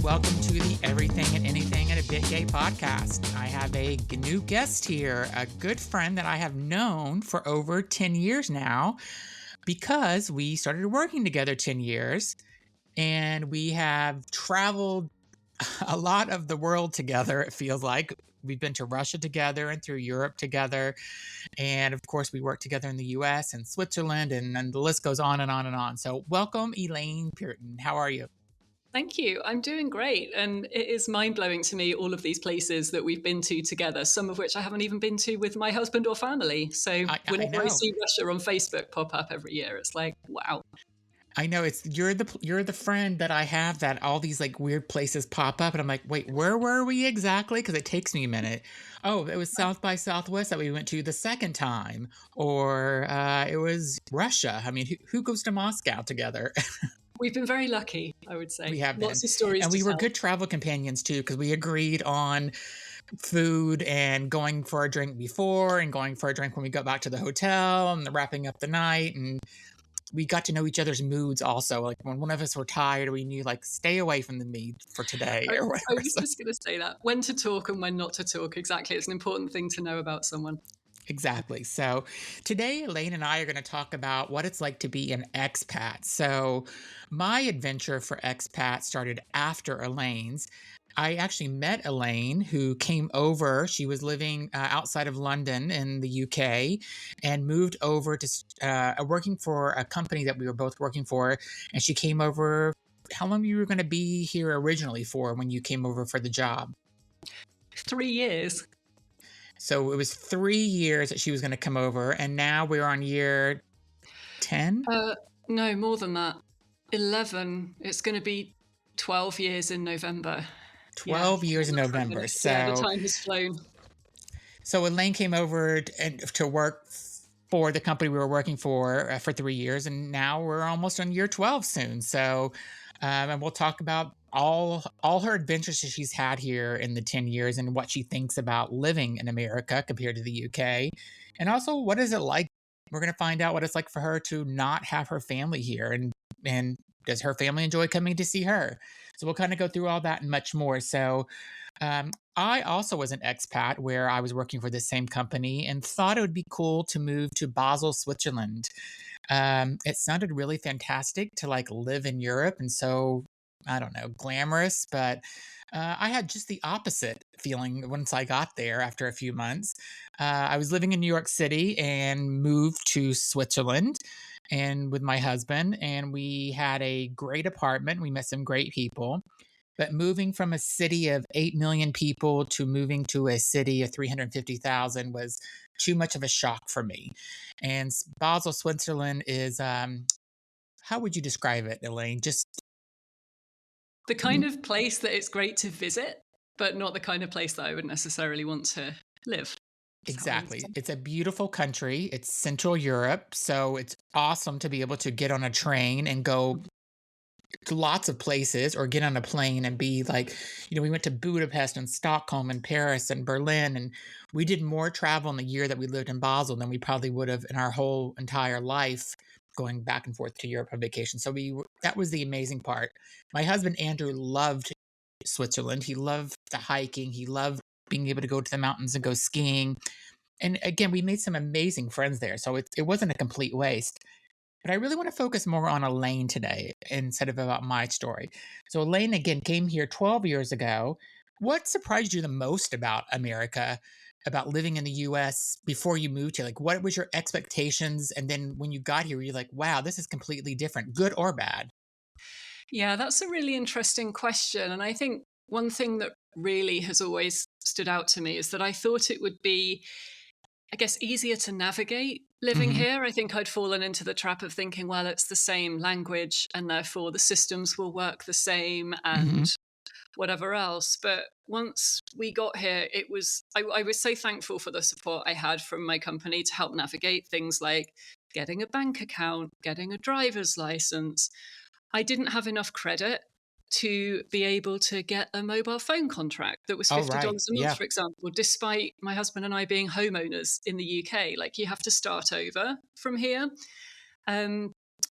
welcome to the Everything and Anything and a Bit Gay podcast. I have a new guest here, a good friend that I have known for over 10 years now because we started working together 10 years and we have traveled a lot of the world together, it feels like. We've been to Russia together and through Europe together. And of course, we work together in the US and Switzerland, and the list goes on and on and on. So, welcome, Elaine Puritan. How are you? Thank you. I'm doing great. And it is mind-blowing to me, all of these places that we've been to together, some of which I haven't even been to with my husband or family. So I whenever I know. see Russia on Facebook pop up every year, it's like, wow. I know it's you're the friend that I have that all these like weird places pop up and I'm like, wait, where were we exactly? Because it takes me a minute. Oh, it was South by Southwest that we went to the second time, or it was Russia. I mean, who goes to Moscow together? We've been very lucky, I would We say. have been, Lots of stories and to we were tell. good travel companions too because we agreed on food and going for a drink before and going for a drink when we got back to the hotel and wrapping up the night, and we got to know each other's moods also. Like when one of us were tired, we knew like stay away from the meat for today or I whatever. was So, just going to say that. When to talk and when not to talk. Exactly. It's an important thing to know about someone. exactly. So today, Elaine and I are going to talk about what it's like to be an expat. So my adventure for expat started after Elaine's. I actually met Elaine, who came over. She was living outside of London in the UK and moved over to working for a company that we were both working for. And she came over. How long you were going to be here originally for when you came over for the job? 3 years. So it was 3 years that she was going to come over, and now we're on year 10. No, more than that. 11. It's going to be 12 years in November. Yeah. 12 years in November. Yeah, the So time has flown. Elaine came over to work for the company we were working for 3 years, and now we're almost on year 12 soon. So, and we'll talk about all her adventures that she's had here in the 10 years and what she thinks about living in America compared to the UK, and also what is it like. We're going to find out what it's like for her to not have her family here, and does her family enjoy coming to see her. So we'll kind of go through all that and much more. So I also was an expat where I was working for the same company and thought it would be cool to move to Basel, Switzerland. It sounded really fantastic to like live in Europe, and so I don't know, glamorous, but I had just the opposite feeling once I got there after a few months. I was living in New York City and moved to Switzerland and with my husband, and we had a great apartment. We met some great people. But moving from a city of 8 million people to moving to a city of 350,000 was too much of a shock for me. And Basel, Switzerland is, how would you describe it, Elaine? Just The kind of place that it's great to visit, but not the kind of place that I would necessarily want to live. exactly. It's a beautiful country. It's Central Europe. So it's awesome to be able to get on a train and go to lots of places or get on a plane and be like, we went to Budapest and Stockholm and Paris and Berlin, and we did more travel in the year that we lived in Basel than we probably would have in our whole entire life going back and forth to Europe on vacation. So that was the amazing part. My husband Andrew loved Switzerland. He loved the hiking. He loved being able to go to the mountains and go skiing. And again, we made some amazing friends there. So it wasn't a complete waste. But I really want to focus more on Elaine today instead of about my story. So Elaine again came here 12 years ago. What surprised you the most about America, about living in the US before you moved here? Like what was your expectations? And then when you got here, you're like, wow, this is completely different, good or bad? Yeah, that's a really interesting question. And I think one thing that really has always stood out to me is that I thought it would be, I guess, easier to navigate living Hmm. here. I think I'd fallen into the trap of thinking, well, it's the same language and therefore the systems will work the same Hmm. and whatever else. But once we got here, I was so thankful for the support I had from my company to help navigate things like getting a bank account, getting a driver's license. I didn't have enough credit to be able to get a mobile phone contract that was Oh, right. $50 a month, Yeah. for example, despite my husband and I being homeowners in the UK. Like you have to start over from here. Um,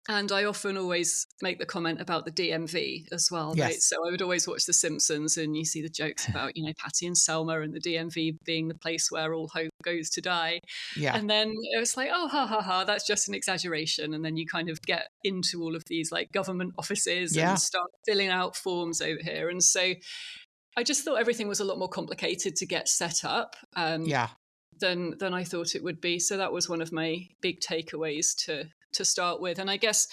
and I often always make the comment about the DMV as well, right? Yes. So I would always watch The Simpsons, and you see the jokes about, Patty and Selma and the DMV being the place where all hope goes to die. Yeah. And then it was like, oh, ha, ha, ha, that's just an exaggeration. And then you kind of get into all of these like government offices and Yeah. start filling out forms over here. And so I just thought everything was a lot more complicated to get set up. Yeah. Than I thought it would be. So that was one of my big takeaways to start with. And I guess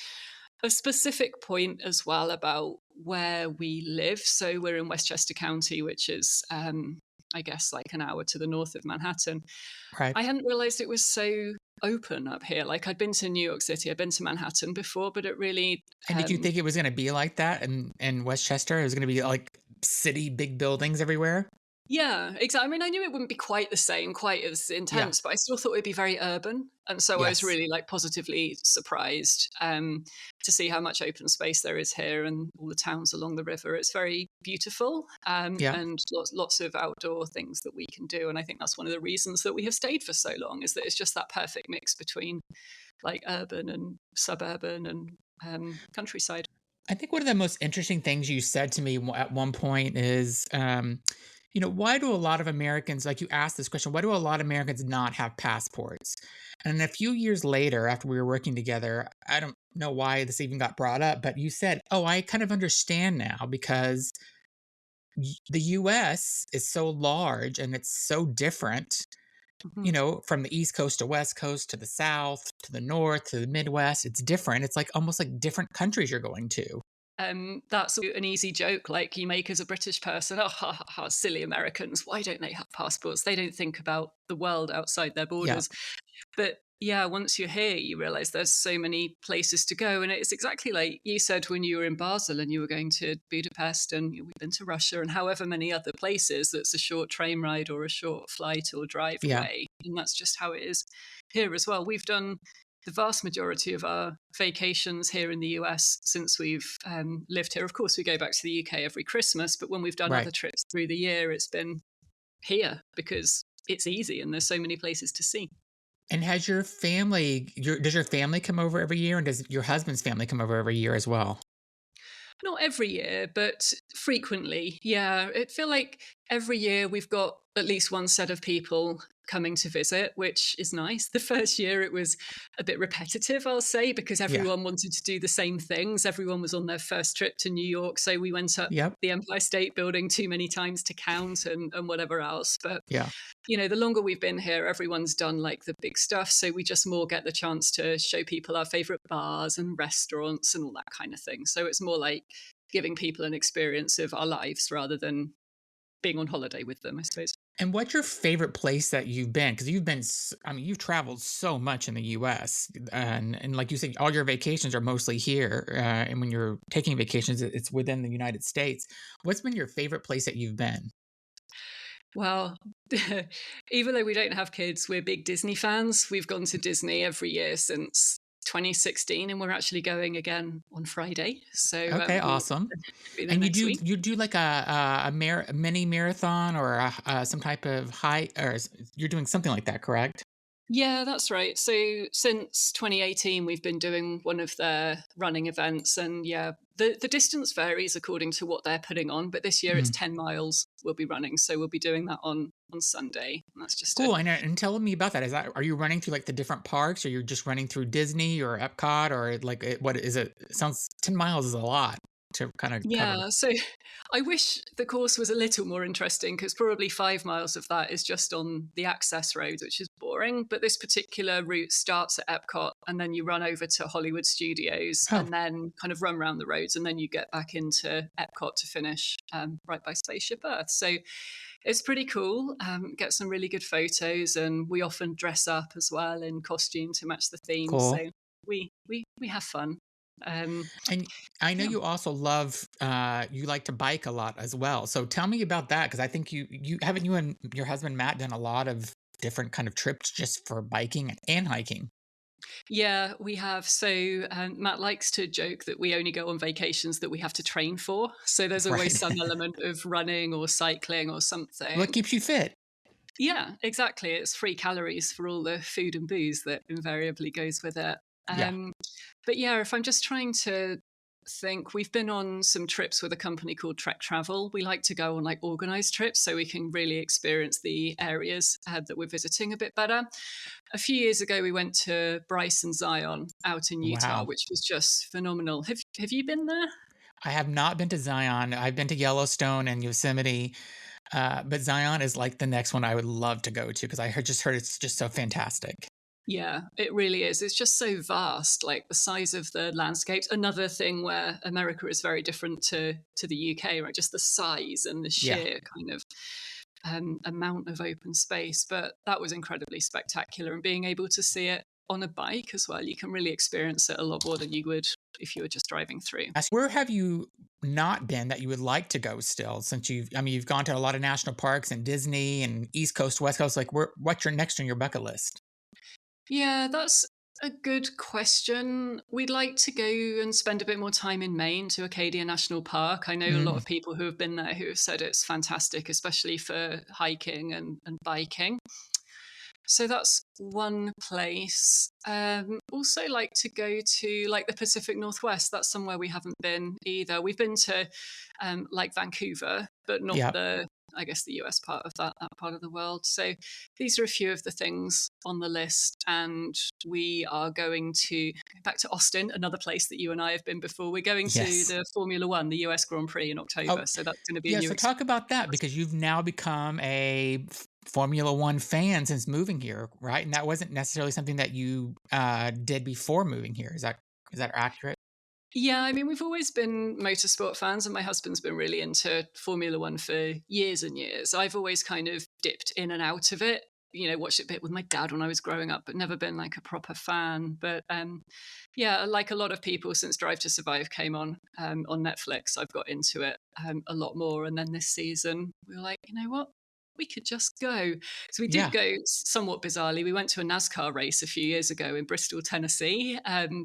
a specific point as well about where we live. So we're in Westchester County, which is I guess like an hour to the north of Manhattan. Right. I hadn't realized it was so open up here. Like I'd been to New York City, I'd been to Manhattan before, but it really And did you think it was gonna be like that in Westchester? It was gonna be like city, big buildings everywhere? yeah, exactly. I mean, I knew it wouldn't be quite the same, quite as Yeah. intense, but I still thought it'd be very urban. And so I was Yes. really like positively surprised to see how much open space there is here and all the towns along the river. It's very beautiful Yeah. and lots of outdoor things that we can do. And I think that's one of the reasons that we have stayed for so long is that it's just that perfect mix between like urban and suburban and countryside. I think one of the most interesting things you said to me at one point is, why do a lot of Americans, like you asked this question, why do a lot of Americans not have passports? And a few years later, after we were working together, I don't know why this even got brought up, but you said, oh, I kind of understand now because the US is so large and it's so different, Mhm. from the East Coast to West Coast to the South to the North to the Midwest. It's different. It's like almost like different countries you're going to. That's an easy joke like you make as a British person. Oh, ha, ha, ha, silly Americans. Why don't they have passports? They don't think about the world outside their Yeah. borders. But yeah, once you're here, you realize there's so many places to go. And it's exactly like you said when you were in Basel and you were going to Budapest and we've been to Russia and however many other places that's a short train ride or a short flight or drive Yeah. away. And that's just how it is here as well. We've done the vast majority of our vacations here in the US since we've lived here. Of course, we go back to the UK every Christmas, but when we've done Right. other trips through the year, it's been here because it's easy and there's so many places to see. And has does your family come over every year, and does your husband's family come over every year as well? Not every year, but frequently. Yeah, it feel like every year we've got at least one set of people coming to visit, which is nice. The first year it was a bit repetitive, I'll say, because Yeah. everyone wanted to do the same things. Everyone was on their first trip to New York, so we went up Yep. the Empire State Building too many times to count and whatever else. But Yeah. the longer we've been here, everyone's done like the big stuff. So we just more get the chance to show people our favorite bars and restaurants and all that kind of thing. So it's more like giving people an experience of our lives rather than being on holiday with them, I suppose. And what's your favorite place that you've been? Because I mean, you've traveled so much in the US, and like you said, all your vacations are mostly here. And when you're taking vacations, it's within the United States. What's been your favorite place that you've been? Well, even though we don't have kids, we're big Disney fans. We've gone to Disney every year since 2016, and we're actually going again on Friday. So Okay, we'll awesome. be there And next week. you do like a mini marathon or some type of high, you're doing something like that, correct? Yeah, that's right. So since 2018, we've been doing one of their running events, and yeah, the distance varies according to what they're putting on. But this year it's Mm. 10 miles we'll be running, so we'll be doing that on Sunday. And that's just a Cool. And tell me about that. Are you running through like the different parks, or you're just running through Disney or Epcot, or like what is it? It sounds 10 miles is a lot to kind of cover. yeah. So I wish the course was a little more interesting because probably 5 miles of that is just on the access roads, which is boring. But this particular route starts at Epcot and then you run over to Hollywood Studios Oh, and then kind of run around the roads and then you get back into Epcot to finish right by Spaceship Earth. So it's pretty cool. Get some really good photos, and we often dress up as well in costume to match the theme. cool. So we have fun. Um, And I know yeah. you also love you like to bike a lot as well. So tell me about that because I think you and your husband Matt done a lot of different kind of trips just for biking and hiking. Yeah, we have. So Matt likes to joke that we only go on vacations that we have to train for. So there's always Right. some element of running or cycling or What something. keeps you fit? Yeah, exactly. It's free calories for all the food and booze that invariably goes with it. Yeah. But yeah, if I'm just trying to think we've been on some trips with a company called Trek Travel. We like to go on like organized trips so we can really experience the areas that we're visiting a bit better. A few years ago, we went to Bryce and Zion out in Utah, Wow. which was just phenomenal. Have you been there? I have not been to Zion. I've been to Yellowstone and Yosemite, but Zion is like the next one I would love to go to because just heard it's just so fantastic. Yeah, it really is. It's just so vast, like the size of the landscapes. Another thing where America is very different to the UK, right? Just the size and the Yeah. sheer kind of amount of open space. But that was incredibly spectacular, and being able to see it on a bike as well, you can really experience it a lot more than you would if you were just driving through. Where have you not been that you would like to go still? Since you've gone to a lot of national parks and Disney and East Coast, West Coast. Like, what's your next on your bucket list? Yeah, that's a good question. We'd like to go and spend a bit more time in Maine to Acadia National Park. I know a lot Mm, of people who have been there who have said it's fantastic, especially for hiking and biking. So that's one place. Also, like to go to like the Pacific Northwest. That's somewhere we haven't been either. We've been to like Vancouver, but not yeah. the I guess the US part of that part of the world. So these are a few of the things on the list, and we are going to go back to Austin, another place that you and I have been before. We're going to Yes. the Formula One, the US Grand Prix in Oh, October. So that's going to be a yeah. new So experience. talk about that because you've now become a Formula One fan since moving here, right? And that wasn't necessarily something that you did before moving here. Is that accurate? Yeah, I mean, we've always been motorsport fans, and my husband's been really into Formula One for years and years. I've always kind of dipped in and out of it. Watched it a bit with my dad when I was growing up, but never been like a proper fan. But yeah, like a lot of people, since Drive to Survive came on Netflix, I've got into it a lot more. And then this season, we were like, you know what? We could just go. So we did Yeah. go somewhat bizarrely. We went to a NASCAR race a few years ago in Bristol, Tennessee,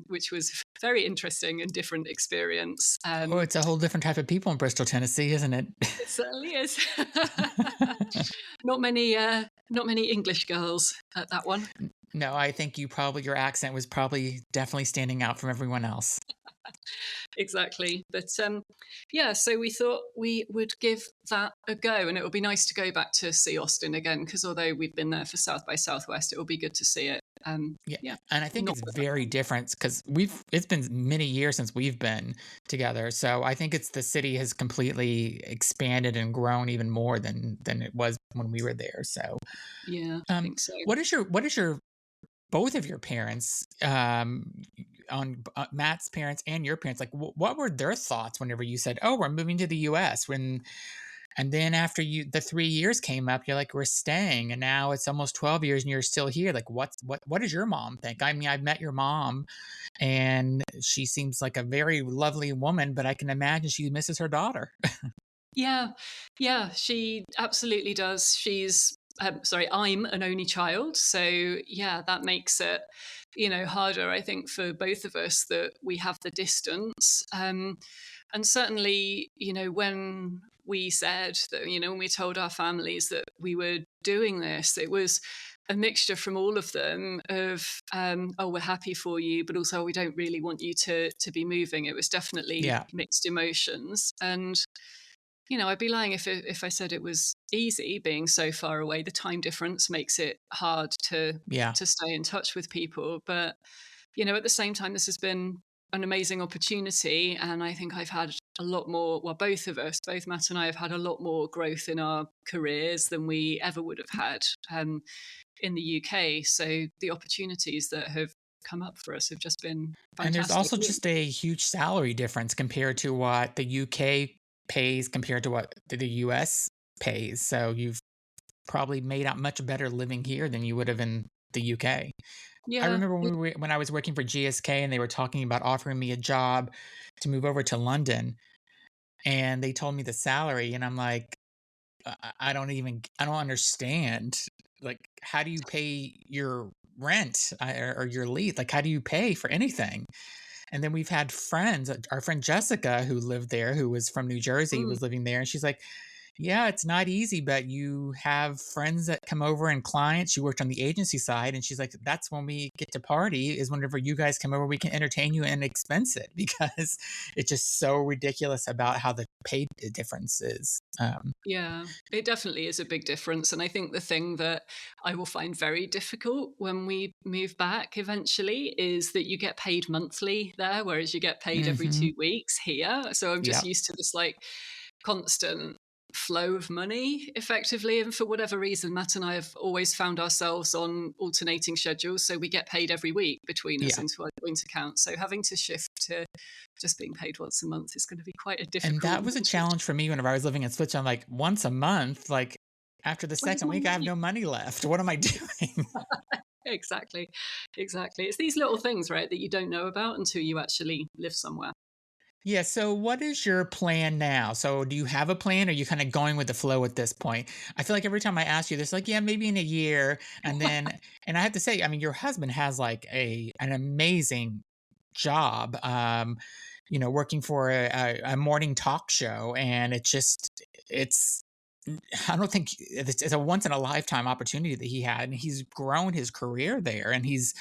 which was a very interesting and different experience. Oh, it's a whole different type of people in Bristol, Tennessee, isn't it? It certainly is. Not many English girls at that one. No, I think your accent was probably definitely standing out from everyone else. Exactly. But yeah, so we thought we would give that a go, and it would be nice to go back to see Austin again because although we've been there for South by Southwest, it will be good to see it. Yeah, Yeah, and I think not it's for that very long. different because it's been many years since we've been together. So I think it's the city has completely expanded and grown even more than it was when we were there. So, Yeah, I um, think so. what is your both of your parents, on Matt's parents and your parents, like what were their thoughts whenever you said, "Oh, we're moving to the U.S." And then after the 3 years came up, you're like, "We're staying," and now it's almost 12 years and you're still here. Like, what does your mom think? I mean, I've met your mom, and she seems like a very lovely woman, but I can imagine she misses her daughter. Yeah, yeah, she absolutely does. Sorry, I'm an only child. So, yeah, that makes it, harder, I think, for both of us that we have the distance. And certainly, when we said that, when we told our families that we were doing this, it was a mixture from all of them of, oh, we're happy for you, but also we don't really want you to be moving. It was definitely Yeah, mixed emotions. And I'd be lying if I said it was easy being so far away. The time difference makes it hard to yeah. stay in touch with people. But at the same time, this has been an amazing opportunity, and I think I've had a lot more. Well, both of us, both Matt and I, have had a lot more growth in our careers than we ever would have had in the UK. So the opportunities that have come up for us have just been And there's fantastic. also just a huge salary difference compared to what the UK pays compared to what the US pays. So you've probably made out much better living here than you would have in the UK. I Yeah, remember when I was working for GSK and they were talking about offering me a job to move over to London, and they told me the salary, and I'm like, I don't understand. Like, how do you pay your rent or your lease? Like, how do you pay for anything? And then we've had friends, our friend Jessica, who lived there, who was from New Jersey, mm, was living there, and she's like, Yeah, it's not easy, but you have friends that come over and clients. She worked on the agency side, and she's like, "That's when we get to party. Is whenever you guys come over, we can entertain you and expense it because it's just so ridiculous about how the pay difference is." Yeah, it definitely is a big difference. And I think the thing that I will find very difficult when we move back eventually is that you get paid monthly there, whereas you get paid every Hmm. 2 weeks here. So I'm just Yeah, used to this like constant flow of money effectively. And for whatever reason, Matt and I have always found ourselves on alternating schedules. So we get paid every week between us yeah. into our joint account. So having to shift to just being paid once a month is going to be quite a And difficult that was a mental challenge for me whenever I was living in Switzerland. Like once a month, like after the where's second my week, I have money? no money left. What am I doing? Exactly. Exactly. It's these little things, right, that you don't know about until you actually live somewhere. Yeah. So, what is your plan now? So, do you have a plan? Or are you kind of going with the flow at this point? I feel like every time I ask you this, like, yeah, maybe in a year, and I have to say, I mean, your husband has like an amazing job. Working for a morning talk show, and it's. I don't think it's a once in a lifetime opportunity that he had, and he's grown his career there, and he's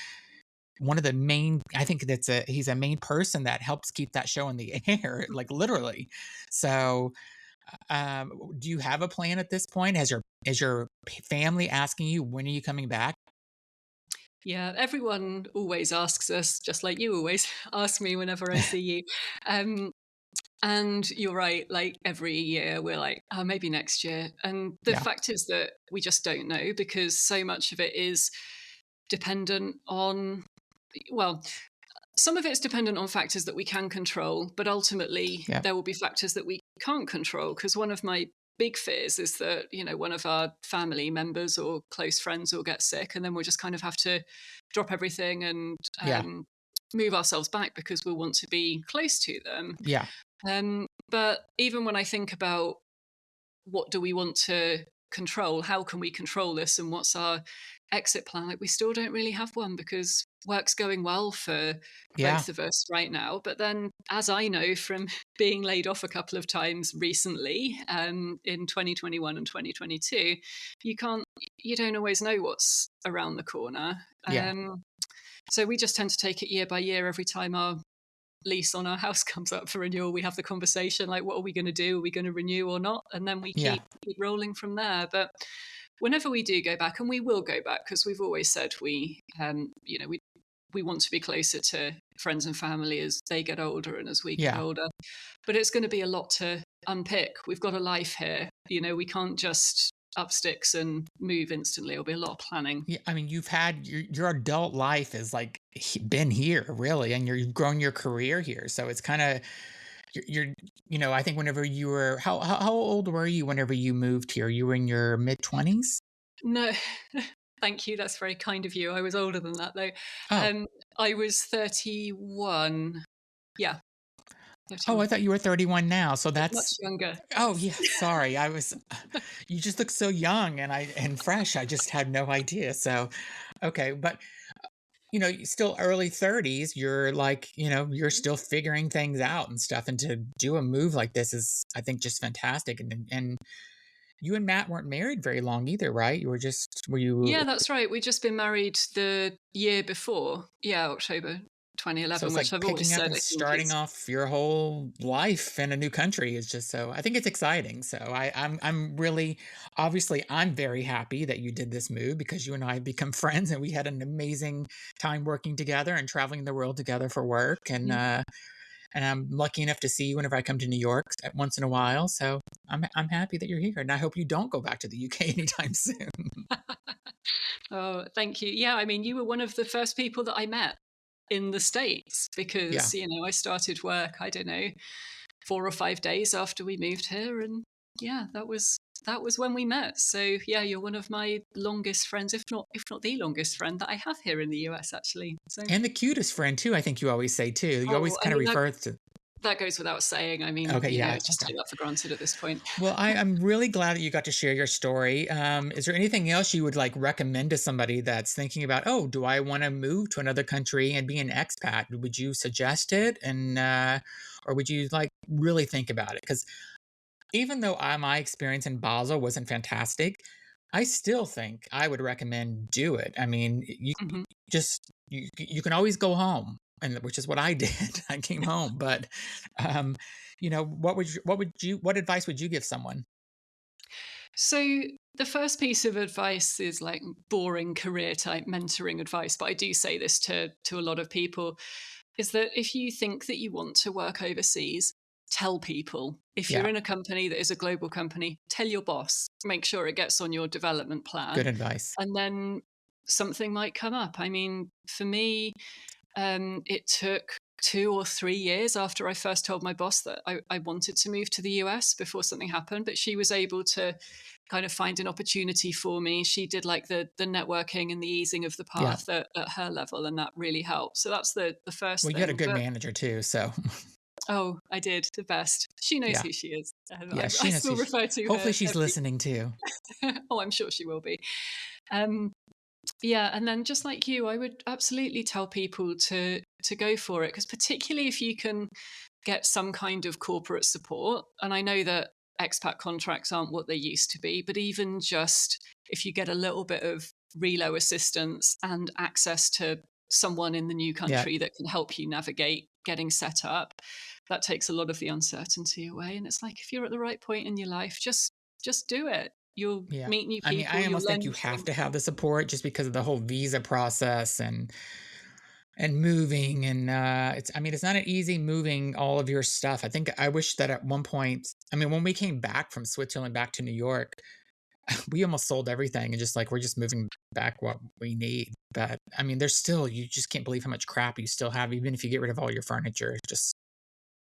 one of the main I think he's a main person that helps keep that show in the air, like, literally. So, do you have a plan at this point? Has your family asking you, "When are you coming back?" Yeah, everyone always asks us, just like you always ask me whenever I see you. Um, and you're right, like every year we're like, oh, maybe next year. And the Yeah, fact is that we just don't know because so much of it is dependent on, well, some of it's dependent on factors that we can control, but ultimately yeah, there will be factors that we can't control. Because one of my big fears is that, one of our family members or close friends will get sick, and then we'll just kind of have to drop everything and yeah, move ourselves back because we'll want to be close to them. yeah, But even when I think about what do we want to control? How can we control this? And what's our exit plan? Like, we still don't really have one because work's going well for yeah, both of us right now. But then, as I know from being laid off a couple of times recently, in 2021 and 2022, you don't always know what's around the corner. yeah, So we just tend to take it year by year every time our lease on our house comes up for renewal. We have the conversation like, what are we going to do? Are we going to renew or not? And then we yeah, keep rolling from there. But whenever we do go back, and we will go back because we've always said we want to be closer to friends and family as they get older and as we get yeah. older. But it's going to be a lot to unpick. We've got a life here. We can't just up sticks and move instantly. It'll be a lot of planning. Yeah, I mean, you've had your adult life is like been here really, and you've grown your career here. So it's kind of I think whenever you were how old were you whenever you moved here? You were in your mid 20s? No, thank you. That's very kind of you. I was older than that though. Oh. Um, I was 31. Yeah, Oh, I 31. thought you were 31 now. So Much that's younger. Oh, yeah, sorry. I was you just look so young and fresh. I just had no idea. So, okay, but still early 30s, you're like, you're still figuring things out and stuff, and to do a move like this is I think just fantastic. And you and Matt weren't married very long either, right? Were you Yeah, that's right. We'd just been married the year before. Yeah, October So 2011, it's which like I've always picking up said and I think starting is. off your whole life in a new country is just so I think it's exciting. So I'm really obviously I'm very happy that you did this move because you and I have become friends and we had an amazing time working together and traveling the world together for work and I'm lucky enough to see you whenever I come to New York once in a while. So I'm happy that you're here and I hope you don't go back to the UK anytime soon. Oh, thank you. Yeah, I mean, you were one of the first people that I met in the States Yeah. because, I started work, I don't know, 4 or 5 days after we moved here. And yeah, that was when we met. So yeah, you're one of my longest friends, if not the longest friend that I have here in the US, actually. So, And the cutest friend too, I think you always say too. You always oh, I kind of mean, that, refer to that goes without saying. I mean, Okay, I yeah, just okay. take that for granted at this point. Well, I'm really glad that you got to share your story. Is there anything else you would like recommend to somebody that's thinking about, oh, do I want to move to another country and be an expat? Would you suggest it, or would you like really think about it? Because even though my experience in Basel wasn't fantastic, I still think I would recommend do it. I mean, Mhm. you can always go home, and which is what I did. I came home, but um, what advice would you give someone? So the first piece of advice is like boring career type mentoring advice, but I do say this to a lot of people is that if you think that you want to work overseas, tell people. If you're Yeah, in a company that is a global company, tell your boss. Make sure it gets on your development good plan, advice. and then something might come up. I mean, for me, it took 2 or 3 years after I first told my boss that I wanted to move to the US before something happened. But she was able to kind of find an opportunity for me. She did like the networking and the easing of the Yeah. path at her level, and that really helped. So that's the first Well, you had a thing. good But manager too, so oh, I did the best. She knows yeah, who she is. yeah. I She knows still refer to hopefully her she's every. listening too. Oh, I'm sure she will be. Um, yeah, and then just like you, I would absolutely tell people to go for it because particularly if you can get some kind of corporate support, and I know that expat contracts aren't what they used to be, but even just if you get a little bit of relo assistance and access to someone in the new Yeah, country that can help you navigate getting set up, that takes a lot of the uncertainty away. And it's like if you're at the right point in your life, just do it. You'll yeah. meet new I mean, I people, you'll almost learn think you new have things. to have the support just because of the whole visa process and moving and it's I mean it's not an easy moving all of your stuff. I think I wish that at one point, I mean when we came back from Switzerland back to New York, we almost sold everything and just like we're just moving back what we need. But I mean there's still, you just can't believe how much crap you still have even if you get rid of all your furniture. It's just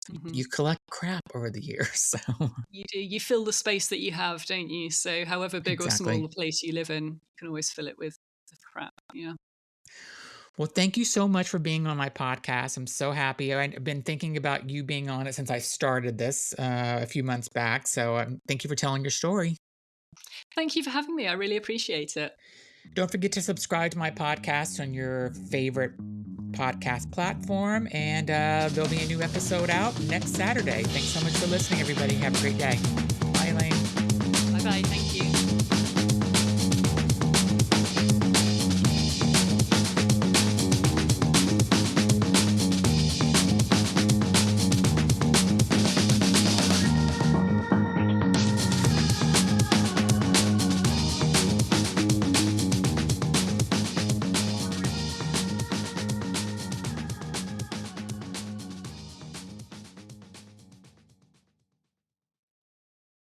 Mhm. you collect crap over the years. So You do. You fill the space that you have, don't you? So, however big or small exactly. the place you live in, you can always fill it with crap. Yeah. Well, thank you so much for being on my podcast. I'm so happy. I've been thinking about you being on it since I started this a few months back. So thank you for telling your story. Thank you for having me. I really appreciate it. Don't forget to subscribe to my podcast on your favorite podcast platform. And there'll be a new episode out next Saturday. Thanks so much for listening, everybody. Have a great day. Bye, Elaine. Bye bye. Thank you.